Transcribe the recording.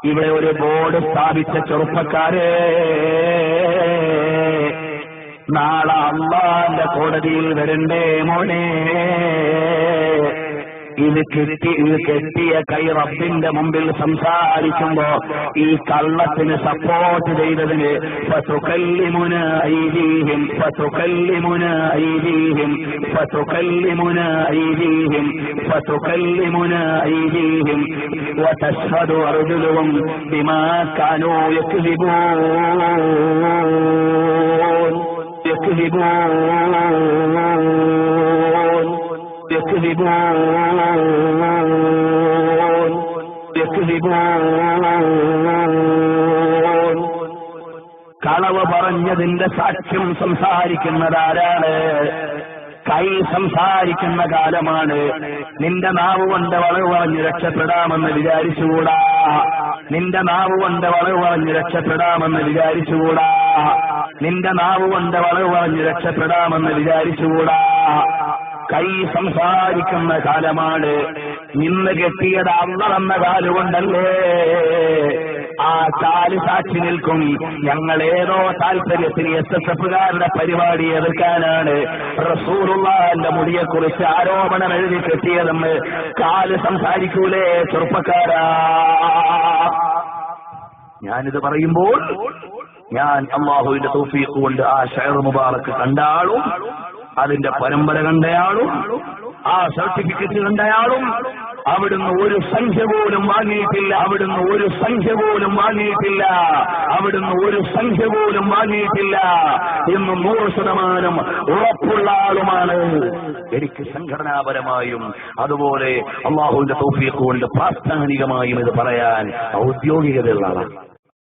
ഇവിടെ ഒരു ബോർഡ് സ്ഥാപിച്ച ചെറുപ്പക്കാരെ, നാളെ അള്ളാന്റെ കോടതിയിൽ വരണ്ടേ മോനെ. ഇത് കെട്ടിയ കൈ റബ്ബിന്റെ മുമ്പിൽ സംസാരിക്കുമ്പോ ഈ കള്ളത്തിന് സപ്പോർട്ട് ചെയ്തതിന് ഫതുകല്ലിമുന ഐദീഹിം ഫതുകല്ലിമുന ഐദീഹിം ഫതുകല്ലിമുന ഐദീഹിം ഫതുകല്ലിമുന ഐദീഹിം വതശ്ഹദു അർജുലുഹും ബിമാ കാനൂ കളവ് പറഞ്ഞതിന്റെ സാക്ഷ്യം സംസാരിക്കുന്നതാരാണ്? കൈ സംസാരിക്കുന്ന കാലമാണ്. നിന്റെ നാവ് കൊണ്ട് വളവ് പറഞ്ഞ് രക്ഷപ്പെടാമെന്ന് വിചാരിച്ചുകൂടാ. നിന്റെ നാവ് കൊണ്ട് വളവ് പറഞ്ഞ് രക്ഷപ്പെടാമെന്ന് വിചാരിച്ചുകൂടാ. നിന്റെ നാവ് കൊണ്ട് വളവ് പറഞ്ഞ് രക്ഷപ്പെടാമെന്ന് വിചാരിച്ചുകൂടാ. കൈ സംസാരിക്കുന്ന കാലമാണ്. നിന്ന് കെട്ടിയത് അള്ളാഹ് എന്ന കാലുകൊണ്ടല്ലേ. ആ കാല് സാക്ഷി നിൽക്കും. ഞങ്ങൾ ഏതോ താല്പര്യത്തിന് SSFകാരുടെ പരിപാടി എതിർക്കാനാണ് റസൂലുള്ളാഹിന്റെ മുടിയെക്കുറിച്ച് ആരോപണം എഴുതി കെട്ടിയതെന്ന് കാല് സംസാരിക്കൂലേ ചെറുപ്പക്കാരാ? ഞാനിത് പറയുമ്പോൾ ഞാൻ അല്ലാഹുവിന്റെ തൗഫീഖ് കൊണ്ട് ആ ഷഅർ മുബാറക്ക് കണ്ടാളും അതിന്റെ പരമ്പര കണ്ടയാളും ആ സർട്ടിഫിക്കറ്റ് കണ്ടയാളും അവിടുന്ന് ഒരു സംഖ്യ പോലും വാങ്ങിയിട്ടില്ല. അവിടുന്ന് ഒരു സംഖ്യ പോലും വാങ്ങിയിട്ടില്ല. അവിടുന്ന് ഒരു സംഖ്യ പോലും വാങ്ങിയിട്ടില്ല എന്ന് 100% ഉറപ്പുള്ള ആളുമാണ്. എനിക്ക് സംഘടനാപരമായും അതുപോലെ അല്ലാഹുവിന്റെ തൗഫീഖ് കൊണ്ട് പ്രാസ്ഥാനികമായും ഇത് പറയാൻ ഔദ്യോഗികതയുള്ള ആളാണ്.